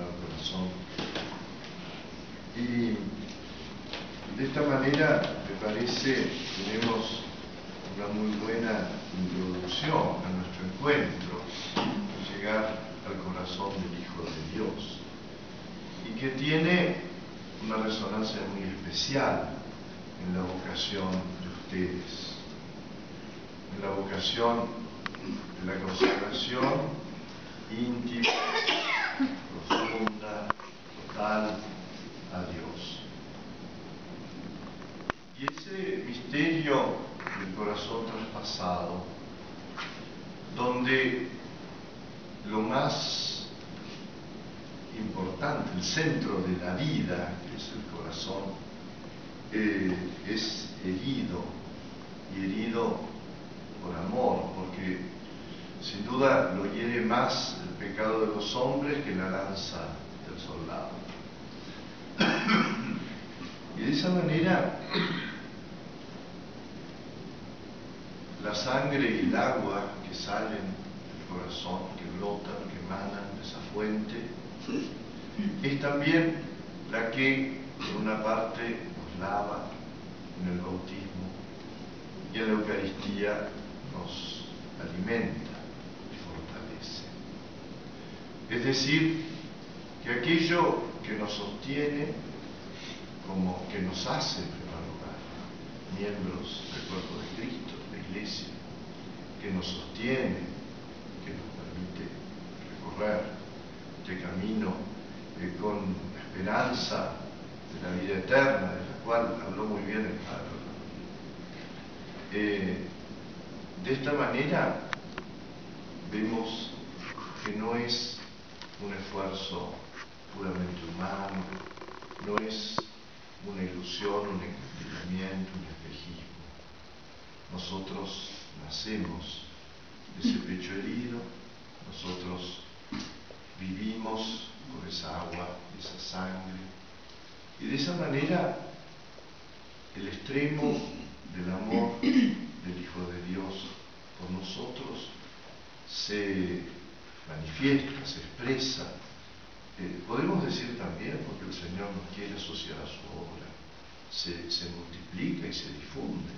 Sagrado Corazón. Y de esta manera, me parece, tenemos una muy buena introducción a nuestro encuentro, llegar al corazón del Hijo de Dios, y que tiene una resonancia muy especial en la vocación de ustedes, en la vocación de la consagración íntima, profunda, total a Dios. Y ese misterio del corazón traspasado, donde lo más importante, el centro de la vida, que es el corazón, es herido, y herido por amor, porque sin duda lo hiere más el pecado de los hombres que la lanza del soldado. Y de esa manera, la sangre y el agua que salen del corazón, que brotan, que emanan de esa fuente, es también la que, por una parte, nos lava en el bautismo y en la Eucaristía nos alimenta y fortalece. Es decir, que aquello que nos sostiene, como que nos hace, en primer lugar, miembros del cuerpo de Cristo, de la Iglesia, que nos sostiene, que nos permite recorrer este camino con esperanza de la vida eterna, de la cual habló muy bien el Padre. De esta manera vemos que no es un esfuerzo puramente humano, no es una ilusión, un encumbramiento, un espejismo. Nosotros nacemos de ese pecho herido, nosotros vivimos por esa agua, esa sangre, y de esa manera el extremo del amor del Hijo de Dios por nosotros se manifiesta, se expresa. Podemos decir también, porque el Señor nos quiere asociar a su obra, se multiplica y se difunde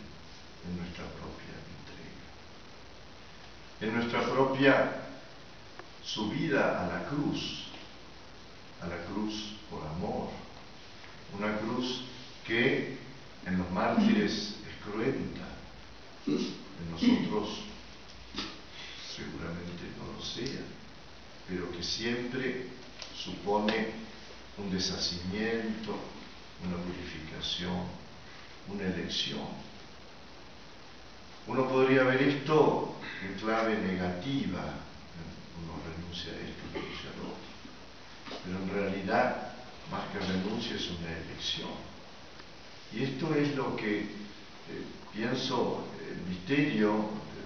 en nuestra propia entrega, en nuestra propia subida a la cruz por amor, una cruz que en los mártires es cruenta, en nosotros seguramente no lo sea, pero que siempre supone un deshacimiento, una purificación, una elección. Uno podría ver esto en clave negativa, uno renuncia a esto, renuncia a lo otro, pero en realidad, más que renuncia, es una elección. Y esto es lo que pienso el misterio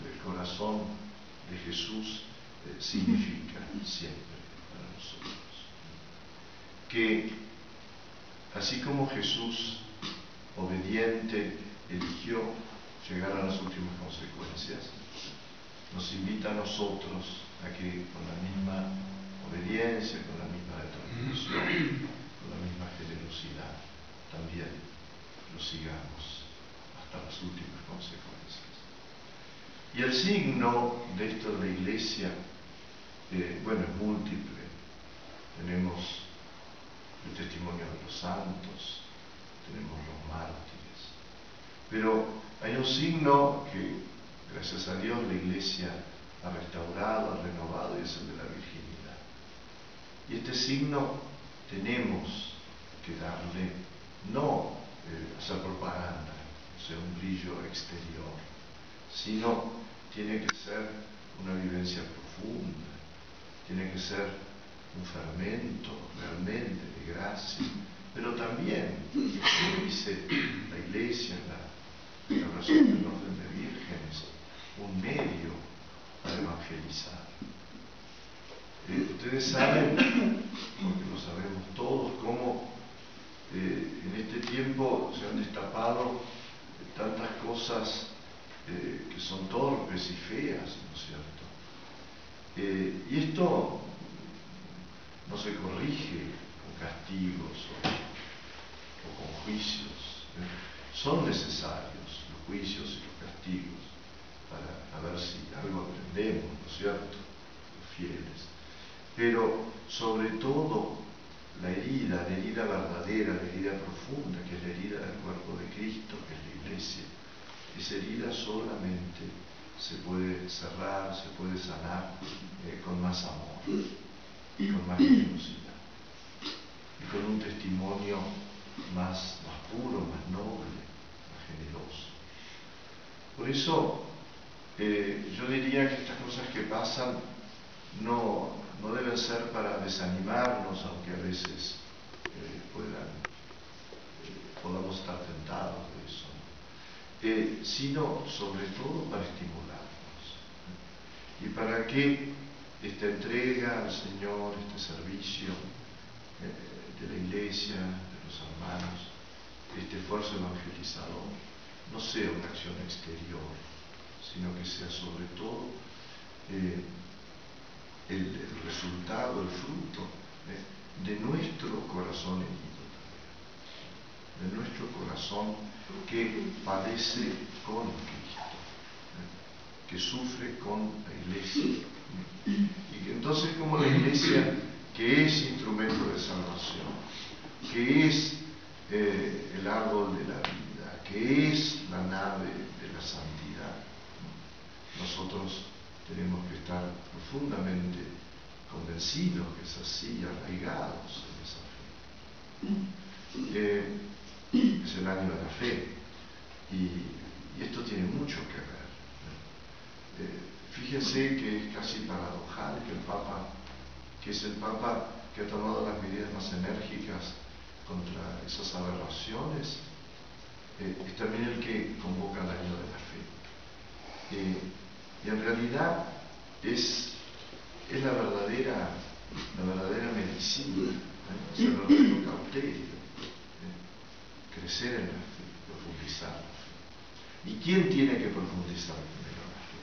del corazón de Jesús significa siempre para nosotros. Que así como Jesús, obediente, eligió llegar a las últimas consecuencias, nos invita a nosotros a que con la misma obediencia, con la misma determinación, con la misma generosidad, también lo sigamos hasta las últimas consecuencias. Y el signo de esto de la Iglesia, bueno, es múltiple. Tenemos el testimonio de los santos, tenemos los mártires, pero hay un signo que, gracias a Dios, la Iglesia ha restaurado, ha renovado, y es el de la virginidad. Y este signo tenemos que darle, no hacer propaganda, o sea, un brillo exterior, sino tiene que ser una vivencia profunda, tiene que ser un fermento realmente de gracia, pero también, como dice la Iglesia en la restauración del orden de vírgenes, un medio para evangelizar. Ustedes saben, porque lo sabemos todos, cómo en este tiempo se han destapado tantas cosas que son torpes y feas, ¿no es cierto? Y esto no no se corrige con castigos o con juicios. Son necesarios los juicios y los castigos para ver si algo aprendemos, ¿no es cierto?, los fieles. Pero sobre todo la herida verdadera, la herida profunda, que es la herida del cuerpo de Cristo, que es la Iglesia, esa herida solamente se puede cerrar, se puede sanar con más amor, con más generosidad y con un testimonio más puro, más noble, más generoso. Por eso yo diría que estas cosas que pasan no deben ser para desanimarnos, aunque a veces podamos estar tentados de eso, ¿no? Sino sobre todo para estimularnos, ¿no? Y para que esta entrega al Señor, este servicio de la Iglesia, de los hermanos, este esfuerzo evangelizador, no sea una acción exterior, sino que sea sobre todo el resultado, el fruto de nuestro corazón herido, de nuestro corazón que padece con Cristo, que sufre con la Iglesia. Y que entonces, como la Iglesia, que es instrumento de salvación, que es el árbol de la vida, que es la nave de la santidad, nosotros tenemos que estar profundamente convencidos que es así, arraigados en esa fe. Es el año de la fe y esto tiene mucho que ver. Fíjense que es casi paradojal que el Papa, que es el Papa que ha tomado las medidas más enérgicas contra esas aberraciones, es también el que convoca el año de la fe. Y en realidad es la verdadera medicina, es el verdadero cauterio, crecer en la fe, profundizar la fe. ¿Y quién tiene que profundizar primero la fe?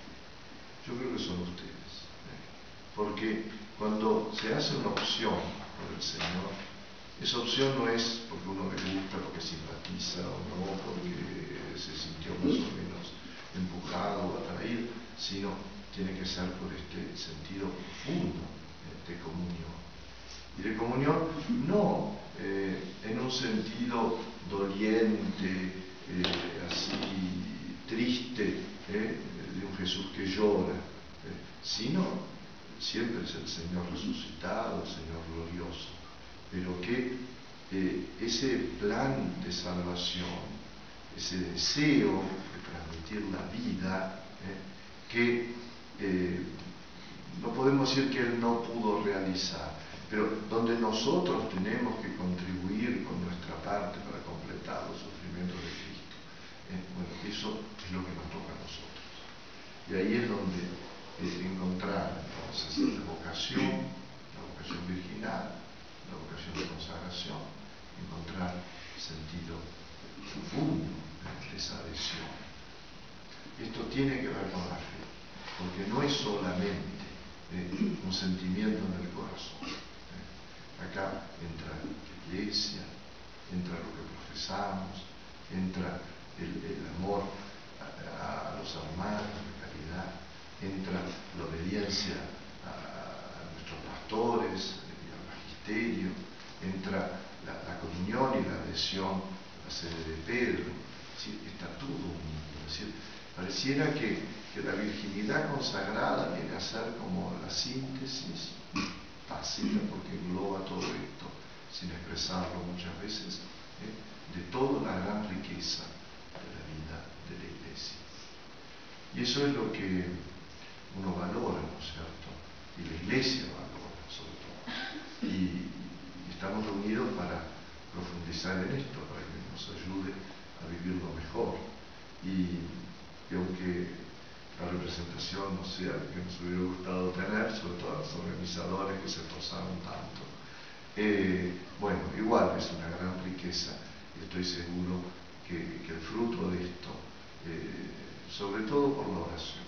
Yo creo que son ustedes, porque cuando se hace una opción por el Señor, esa opción no es porque uno le gusta, porque simpatiza o no, porque se sintió más o menos empujado o atraído, sino tiene que ser por este sentido profundo de comunión. Y de comunión no en un sentido doliente, así triste, de un Jesús que llora, sino siempre es el Señor resucitado, el Señor glorioso, pero que ese plan de salvación, ese deseo de transmitir la vida, que no podemos decir que Él no pudo realizar, pero donde nosotros tenemos que contribuir con nuestra parte para completar los sufrimientos de Cristo. Bueno, eso es lo que nos toca a nosotros. Y ahí es donde encontrar entonces la vocación virginal, la vocación de consagración, encontrar sentido profundo de esa adhesión. Esto tiene que ver con la fe, porque no es solamente un sentimiento en el corazón. Acá entra la Iglesia, entra lo que profesamos, entra el amor a los hermanos, la caridad, entra la obediencia a nuestros pastores y al magisterio, entra la comunión y la adhesión a la sede de Pedro. Es decir, está todo unido. Es decir, pareciera que la virginidad consagrada viene a ser como la síntesis tácita, porque engloba todo esto, sin expresarlo muchas veces, de toda la gran riqueza de la vida de la Iglesia. Y eso es lo que uno valora, ¿no es cierto? Y la Iglesia valora, sobre todo. Y estamos reunidos para profundizar en esto, para que nos ayude a vivirlo mejor. Y aunque la representación no sea la que nos hubiera gustado tener, sobre todo a los organizadores que se esforzaron tanto, bueno, igual es una gran riqueza y estoy seguro que el fruto de esto, sobre todo por la oración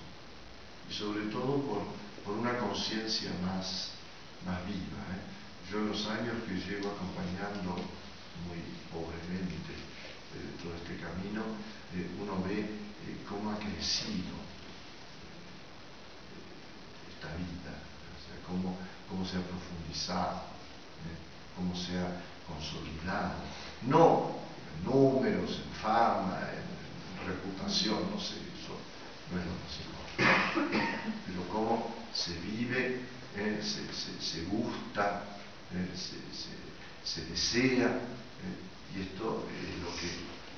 y sobre todo por una conciencia más viva. Yo los años que llevo acompañando muy pobremente todo este camino, uno ve cómo ha crecido esta vida, o sea, cómo se ha profundizado, cómo se ha consolidado, no en números, en fama, en reputación, no sé, eso no es lo más importante, pero cómo se vive, se gusta, se desea, y esto es lo que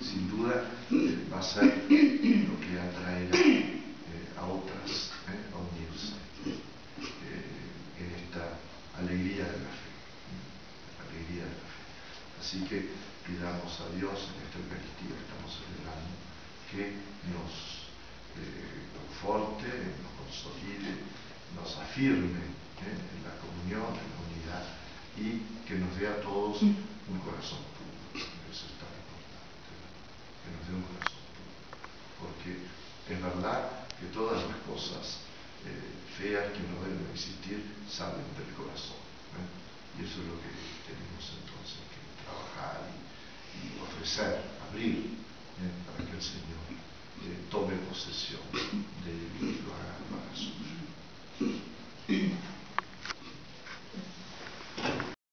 sin duda va a ser lo que atraerá a otras a unirse en esta alegría de la fe, alegría de la fe. Así que pidamos a Dios en esta Eucaristía que estamos celebrando que nos conforte, nos consolide, nos afirme en la comunión, en la unidad, y que nos dé a todos un corazón puro. Eso es tan importante, ¿no? Que nos dé un corazón puro, porque es verdad que todas las cosas feas que no deben existir salen del corazón, y eso es lo que tenemos entonces que trabajar y ofrecer, abrir, para que el Señor tome posesión